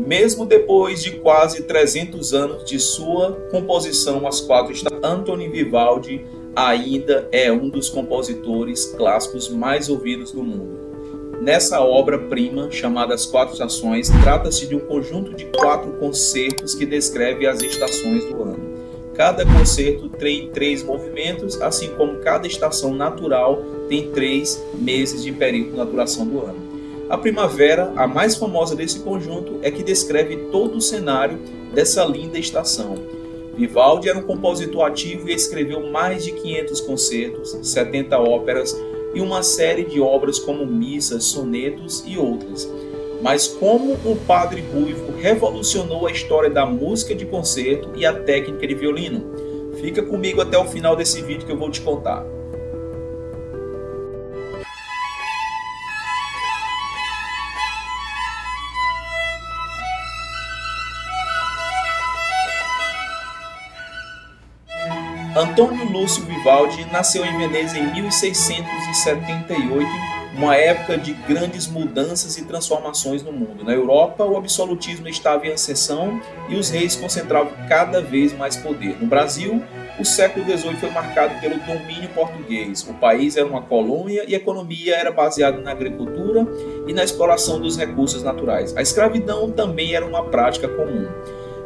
Mesmo depois de quase 300 anos de sua composição, as quatro estações, Antoni Vivaldi ainda é um dos compositores clássicos mais ouvidos do mundo. Nessa obra-prima, chamada As Quatro Estações, trata-se de um conjunto de 4 concertos que descreve as estações do ano. Cada concerto tem 3 movimentos, assim como cada estação natural tem 3 meses de período na duração do ano. A primavera, a mais famosa desse conjunto, é que descreve todo o cenário dessa linda estação. Vivaldi era um compositor ativo e escreveu mais de 500 concertos, 70 óperas e uma série de obras como missas, sonetos e outras. Mas como o Padre Ruivo revolucionou a história da música de concerto e a técnica de violino? Fica comigo até o final desse vídeo que eu vou te contar. Antônio Lúcio Vivaldi nasceu em Veneza em 1678, uma época de grandes mudanças e transformações no mundo. Na Europa, o absolutismo estava em ascensão e os reis concentravam cada vez mais poder. No Brasil, o século XVIII foi marcado pelo domínio português. O país era uma colônia e a economia era baseada na agricultura e na exploração dos recursos naturais. A escravidão também era uma prática comum.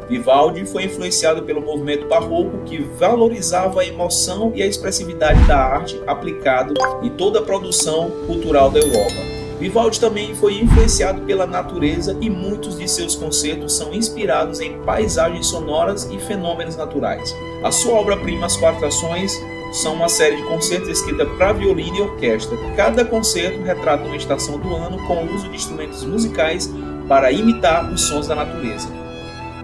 Vivaldi foi influenciado pelo movimento barroco, que valorizava a emoção e a expressividade da arte aplicado em toda a produção cultural da Europa. Vivaldi também foi influenciado pela natureza e muitos de seus concertos são inspirados em paisagens sonoras e fenômenos naturais. A sua obra-prima, As Quatro Estações, são uma série de concertos escrita para violino e orquestra. Cada concerto retrata uma estação do ano com o uso de instrumentos musicais para imitar os sons da natureza.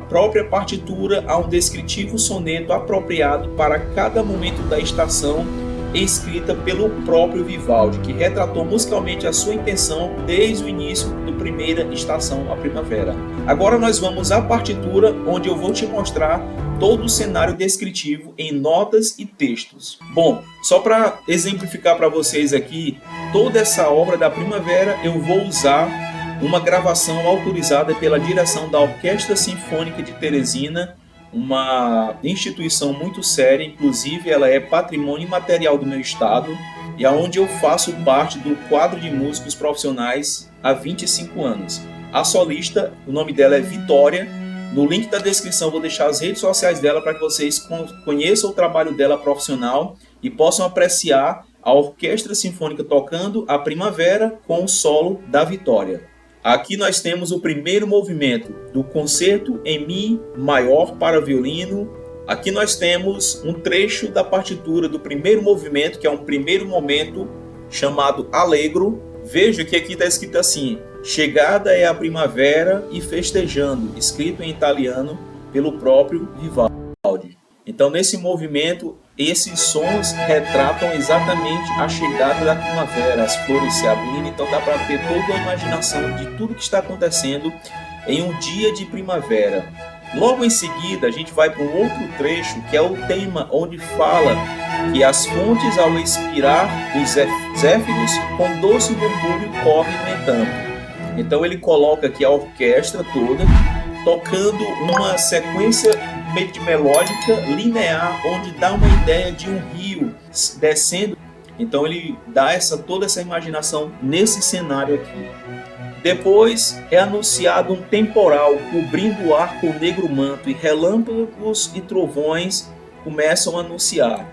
Própria partitura há um descritivo soneto apropriado para cada momento da estação, escrita pelo próprio Vivaldi, que retratou musicalmente a sua intenção desde o início da primeira estação, a primavera. Agora nós vamos à partitura, onde eu vou te mostrar todo o cenário descritivo em notas e textos. Bom, só para exemplificar para vocês aqui, toda essa obra da primavera eu vou usar uma gravação autorizada pela direção da Orquestra Sinfônica de Teresina, uma instituição muito séria, inclusive ela é patrimônio imaterial do meu estado, e aonde eu faço parte do quadro de músicos profissionais há 25 anos. A solista, o nome dela é Vitória. No link da descrição vou deixar as redes sociais dela para que vocês conheçam o trabalho dela profissional e possam apreciar a Orquestra Sinfônica tocando a primavera com o solo da Vitória. Aqui nós temos o primeiro movimento do concerto em Mi maior para violino. Aqui nós temos um trecho da partitura do primeiro movimento, que é um primeiro momento chamado Allegro. Veja que aqui está escrito assim: chegada é a primavera e festejando, escrito em italiano pelo próprio Vivaldi. Então nesse movimento, esses sons retratam exatamente a chegada da primavera, as flores se abrindo, então dá para ter toda a imaginação de tudo que está acontecendo em um dia de primavera. Logo em seguida, a gente vai para um outro trecho, que é o tema onde fala que as fontes, ao expirar os zéfiros, com doce murmúrio correm no entanto. Então ele coloca aqui a orquestra toda tocando uma sequência melódica linear, onde dá uma ideia de um rio descendo. Então ele dá toda essa imaginação nesse cenário aqui. Depois é anunciado um temporal cobrindo o ar com negro manto, e relâmpagos e trovões começam a anunciar.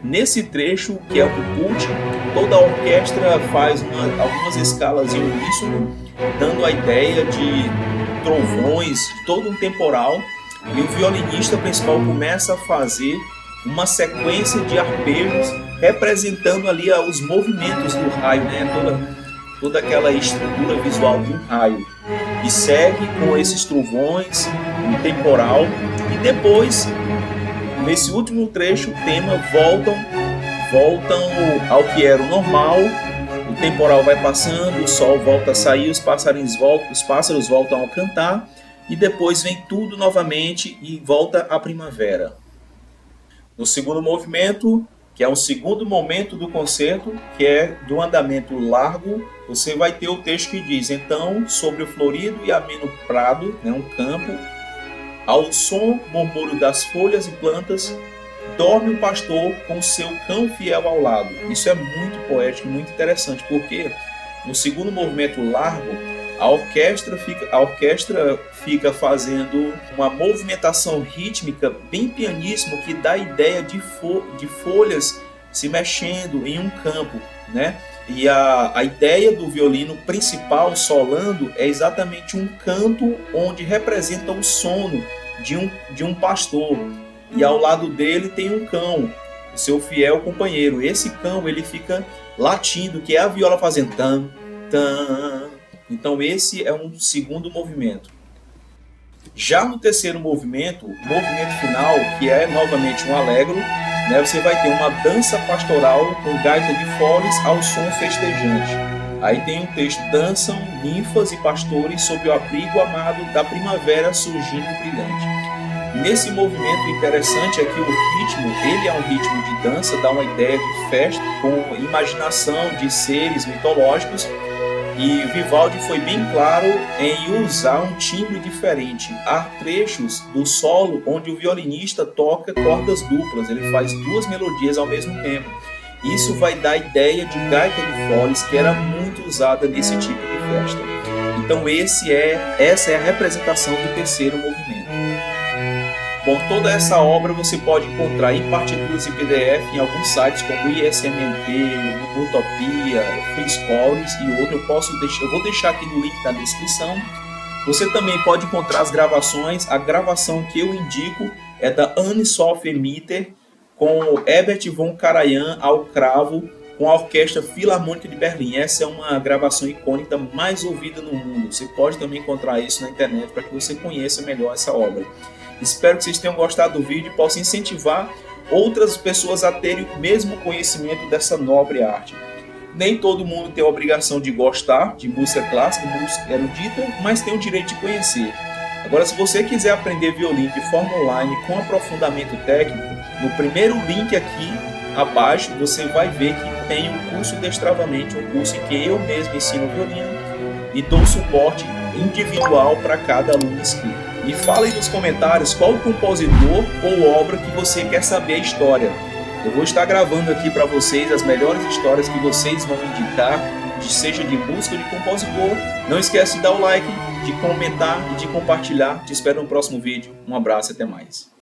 Nesse trecho, que é o último, toda a orquestra faz algumas escalas em uníssono, dando a ideia de trovões, todo um temporal. E o violinista principal começa a fazer uma sequência de arpejos representando ali os movimentos do raio, né? Toda aquela estrutura visual de um raio. E segue com esses trovões, um temporal. E depois, nesse último trecho, o tema voltam ao que era o normal. O temporal vai passando, o sol volta a sair, os pássaros voltam a cantar. E depois vem tudo novamente e volta à primavera. No segundo movimento, que é o segundo momento do concerto, que é do andamento largo. Você vai ter o texto que diz: então, sobre o florido e ameno prado, né, um campo, ao som, murmúrio das folhas e plantas, dorme o pastor com seu cão fiel ao lado. Isso é muito poético, muito interessante, porque no segundo movimento largo, a orquestra fica fazendo uma movimentação rítmica bem pianíssima, que dá a ideia de folhas se mexendo em um campo, né? E a ideia do violino principal solando é exatamente um canto onde representa o sono de um pastor. E ao lado dele tem um cão, o seu fiel companheiro. Esse cão ele fica latindo, que é a viola fazendo tan, tan. Então esse é um segundo movimento. Já no terceiro movimento, o movimento final, que é novamente um allegro, né, você vai ter uma dança pastoral com gaita de foles ao som festejante. Aí tem um texto: dançam ninfas e pastores sob o abrigo amado da primavera surgindo brilhante. Nesse movimento, interessante é que o ritmo, ele é um ritmo de dança, dá uma ideia de festa com imaginação de seres mitológicos. E Vivaldi foi bem claro em usar um timbre diferente. Há trechos do solo onde o violinista toca cordas duplas, ele faz duas melodias ao mesmo tempo. Isso vai dar a ideia de gaita de foles, que era muito usada nesse tipo de festa. Então essa é a representação do terceiro movimento. Bom, toda essa obra você pode encontrar em partituras e PDF em alguns sites como ISMMP, Utopia, Free Scores e outros. Eu vou deixar aqui no link na descrição. Você também pode encontrar as gravações. A gravação que eu indico é da Anne Sophie Mitter com Herbert von Karajan ao cravo, com a Orquestra Filarmônica de Berlim. Essa é uma gravação icônica mais ouvida no mundo. Você pode também encontrar isso na internet para que você conheça melhor essa obra. Espero que vocês tenham gostado do vídeo e possam incentivar outras pessoas a terem o mesmo conhecimento dessa nobre arte. Nem todo mundo tem a obrigação de gostar de música clássica, música erudita, mas tem o direito de conhecer. Agora, se você quiser aprender violino de forma online com aprofundamento técnico, no primeiro link aqui abaixo você vai ver que tem um curso Destravamente, um curso em que eu mesmo ensino violino e dou suporte individual para cada aluno inscrito. E fala aí nos comentários qual compositor ou obra que você quer saber a história. Eu vou estar gravando aqui para vocês as melhores histórias que vocês vão indicar, seja de música ou de compositor. Não esquece de dar o like, de comentar e de compartilhar. Te espero no próximo vídeo. Um abraço e até mais.